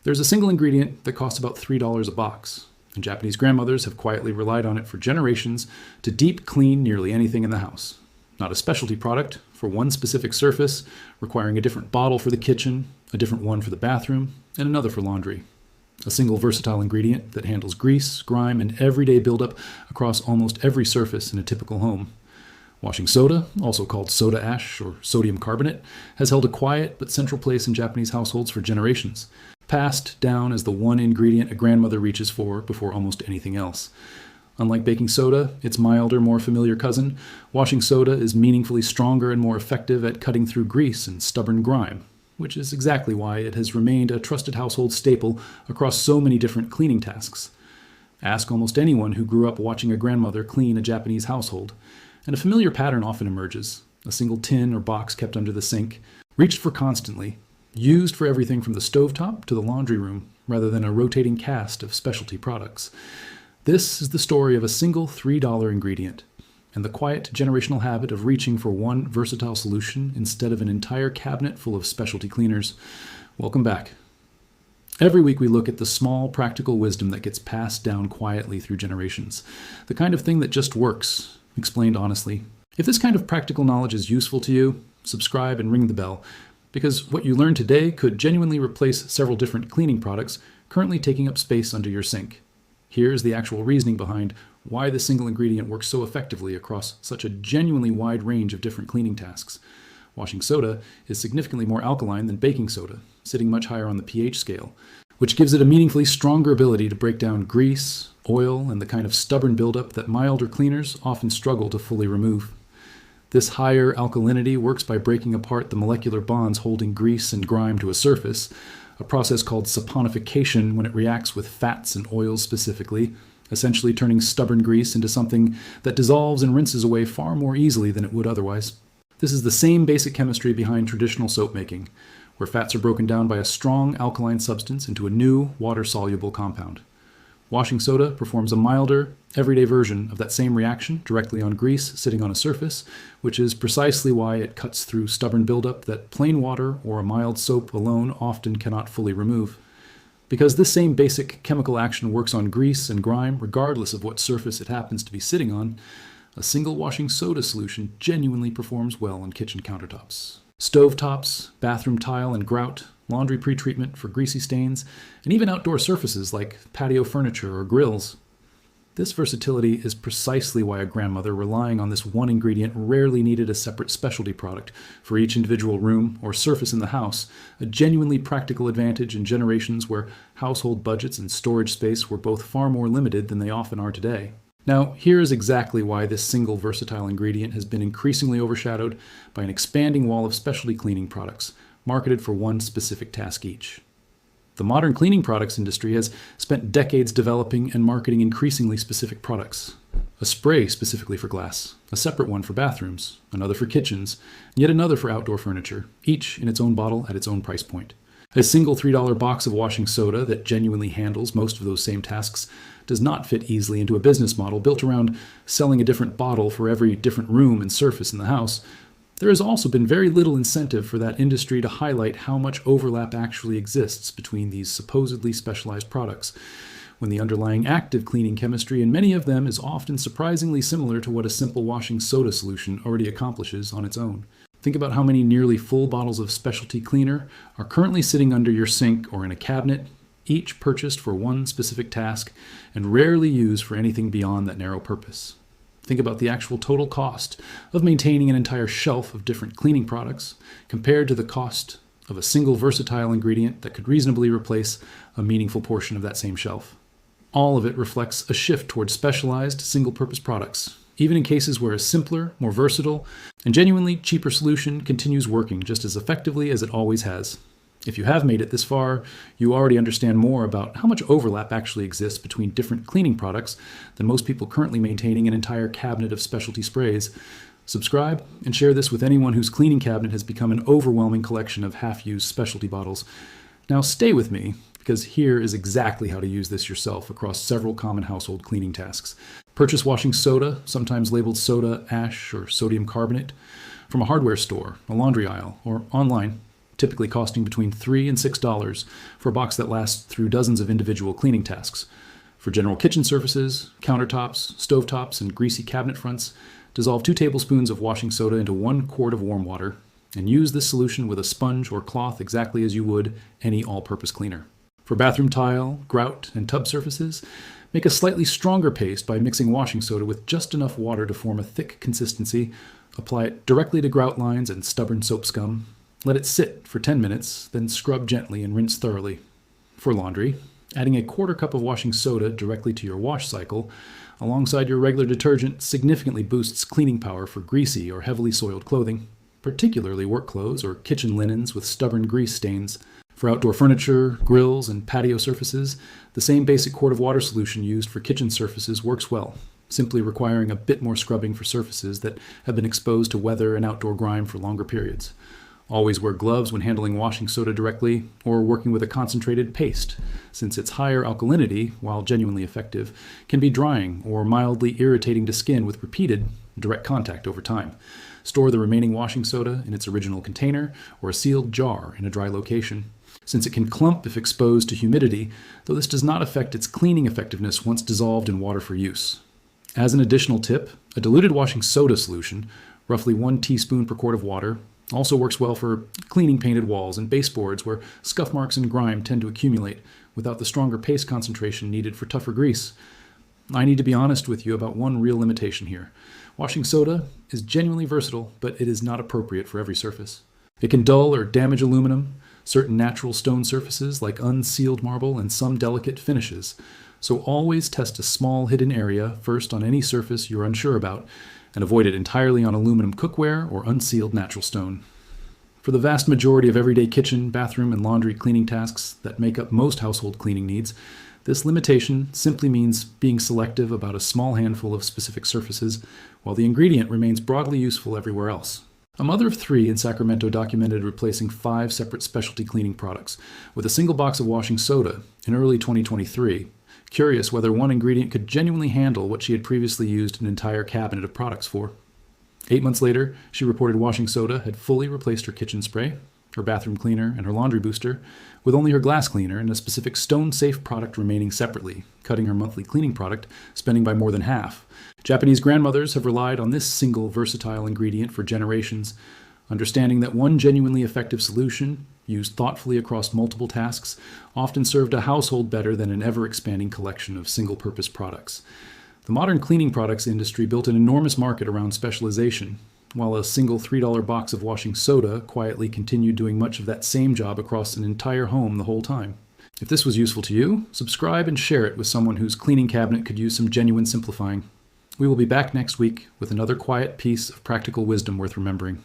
There's a single ingredient that costs about $3 a box, and Japanese grandmothers have quietly relied on it for generations to deep clean nearly anything in the house. Not a specialty product for one specific surface, requiring a different bottle for the kitchen, a different one for the bathroom, and another for laundry. A single versatile ingredient that handles grease, grime, and everyday buildup across almost every surface in a typical home. Washing soda, also called soda ash or sodium carbonate, has held a quiet but central place in Japanese households for generations, passed down as the one ingredient a grandmother reaches for before almost anything else. Unlike baking soda, its milder, more familiar cousin, washing soda is meaningfully stronger and more effective at cutting through grease and stubborn grime, which is exactly why it has remained a trusted household staple across so many different cleaning tasks. Ask almost anyone who grew up watching a grandmother clean a Japanese household, and a familiar pattern often emerges. A single tin or box kept under the sink, reached for constantly, used for everything from the stovetop to the laundry room, rather than a rotating cast of specialty products. This is the story of a single $3 ingredient, and the quiet generational habit of reaching for one versatile solution instead of an entire cabinet full of specialty cleaners. Welcome back. Every week we look at the small, practical wisdom that gets passed down quietly through generations. The kind of thing that just works, explained honestly. If this kind of practical knowledge is useful to you, subscribe and ring the bell, because what you learn today could genuinely replace several different cleaning products currently taking up space under your sink. Here's the actual reasoning behind why this single ingredient works so effectively across such a genuinely wide range of different cleaning tasks. Washing soda is significantly more alkaline than baking soda, sitting much higher on the pH scale, which gives it a meaningfully stronger ability to break down grease, oil, and the kind of stubborn buildup that milder cleaners often struggle to fully remove. This higher alkalinity works by breaking apart the molecular bonds holding grease and grime to a surface, a process called saponification when it reacts with fats and oils specifically, essentially turning stubborn grease into something that dissolves and rinses away far more easily than it would otherwise. This is the same basic chemistry behind traditional soap making, where fats are broken down by a strong alkaline substance into a new water-soluble compound. Washing soda performs a milder, everyday version of that same reaction directly on grease sitting on a surface, which is precisely why it cuts through stubborn buildup that plain water or a mild soap alone often cannot fully remove. Because this same basic chemical action works on grease and grime regardless of what surface it happens to be sitting on, a single washing soda solution genuinely performs well on kitchen countertops. Stovetops, bathroom tile and grout, laundry pretreatment for greasy stains, and even outdoor surfaces like patio furniture or grills. This versatility is precisely why a grandmother relying on this one ingredient rarely needed a separate specialty product for each individual room or surface in the house, a genuinely practical advantage in generations where household budgets and storage space were both far more limited than they often are today. Now, here is exactly why this single versatile ingredient has been increasingly overshadowed by an expanding wall of specialty cleaning products, marketed for one specific task each. The modern cleaning products industry has spent decades developing and marketing increasingly specific products. A spray specifically for glass, a separate one for bathrooms, another for kitchens, and yet another for outdoor furniture, each in its own bottle at its own price point. A single $3 box of washing soda that genuinely handles most of those same tasks does not fit easily into a business model built around selling a different bottle for every different room and surface in the house. There has also been very little incentive for that industry to highlight how much overlap actually exists between these supposedly specialized products, when the underlying active cleaning chemistry in many of them is often surprisingly similar to what a simple washing soda solution already accomplishes on its own. Think about how many nearly full bottles of specialty cleaner are currently sitting under your sink or in a cabinet, each purchased for one specific task and rarely used for anything beyond that narrow purpose. Think about the actual total cost of maintaining an entire shelf of different cleaning products compared to the cost of a single versatile ingredient that could reasonably replace a meaningful portion of that same shelf. All of it reflects a shift towards specialized, single-purpose products, even in cases where a simpler, more versatile, and genuinely cheaper solution continues working just as effectively as it always has. If you have made it this far, you already understand more about how much overlap actually exists between different cleaning products than most people currently maintaining an entire cabinet of specialty sprays. Subscribe and share this with anyone whose cleaning cabinet has become an overwhelming collection of half-used specialty bottles. Now stay with me, because here is exactly how to use this yourself across several common household cleaning tasks. Purchase washing soda, sometimes labeled soda ash or sodium carbonate, from a hardware store, a laundry aisle, or online. typically costing between $3 and $6 for a box that lasts through dozens of individual cleaning tasks. For general kitchen surfaces, countertops, stovetops, and greasy cabinet fronts, dissolve 2 tablespoons of washing soda into 1 quart of warm water, and use this solution with a sponge or cloth exactly as you would any all-purpose cleaner. For bathroom tile, grout, and tub surfaces, make a slightly stronger paste by mixing washing soda with just enough water to form a thick consistency. Apply it directly to grout lines and stubborn soap scum. Let it sit for 10 minutes, then scrub gently and rinse thoroughly. For laundry, adding a 1/4 cup of washing soda directly to your wash cycle alongside your regular detergent significantly boosts cleaning power for greasy or heavily soiled clothing, particularly work clothes or kitchen linens with stubborn grease stains. For outdoor furniture, grills, and patio surfaces, the same basic quart of water solution used for kitchen surfaces works well, simply requiring a bit more scrubbing for surfaces that have been exposed to weather and outdoor grime for longer periods. Always wear gloves when handling washing soda directly or working with a concentrated paste, since its higher alkalinity, while genuinely effective, can be drying or mildly irritating to skin with repeated direct contact over time. Store the remaining washing soda in its original container or a sealed jar in a dry location, since it can clump if exposed to humidity, though this does not affect its cleaning effectiveness once dissolved in water for use. As an additional tip, a diluted washing soda solution, roughly 1 teaspoon per quart of water, also works well for cleaning painted walls and baseboards where scuff marks and grime tend to accumulate without the stronger paste concentration needed for tougher grease. I need to be honest with you about one real limitation here. Washing soda is genuinely versatile, but it is not appropriate for every surface. It can dull or damage aluminum, certain natural stone surfaces like unsealed marble, and some delicate finishes. So always test a small hidden area first on any surface you're unsure about, and avoid it entirely on aluminum cookware or unsealed natural stone. For the vast majority of everyday kitchen, bathroom, and laundry cleaning tasks that make up most household cleaning needs, this limitation simply means being selective about a small handful of specific surfaces, while the ingredient remains broadly useful everywhere else. A mother of 3 in Sacramento documented replacing 5 separate specialty cleaning products with a single box of washing soda in early 2023, curious whether one ingredient could genuinely handle what she had previously used an entire cabinet of products for. 8 months later, she reported washing soda had fully replaced her kitchen spray, her bathroom cleaner, and her laundry booster, with only her glass cleaner and a specific stone-safe product remaining separately, cutting her monthly cleaning product spending by more than half. Japanese grandmothers have relied on this single versatile ingredient for generations, understanding that one genuinely effective solution, used thoughtfully across multiple tasks, often served a household better than an ever-expanding collection of single-purpose products. The modern cleaning products industry built an enormous market around specialization, while a single $3 box of washing soda quietly continued doing much of that same job across an entire home the whole time. If this was useful to you, subscribe and share it with someone whose cleaning cabinet could use some genuine simplifying. We will be back next week with another quiet piece of practical wisdom worth remembering.